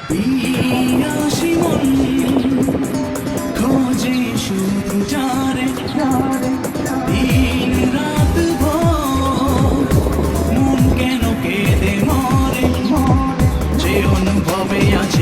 পিয়াসী মন খোঁজে শুধু যারে, দিন রাত ভোর মন কেন কেঁদে মরে, যে অনুভবে আজ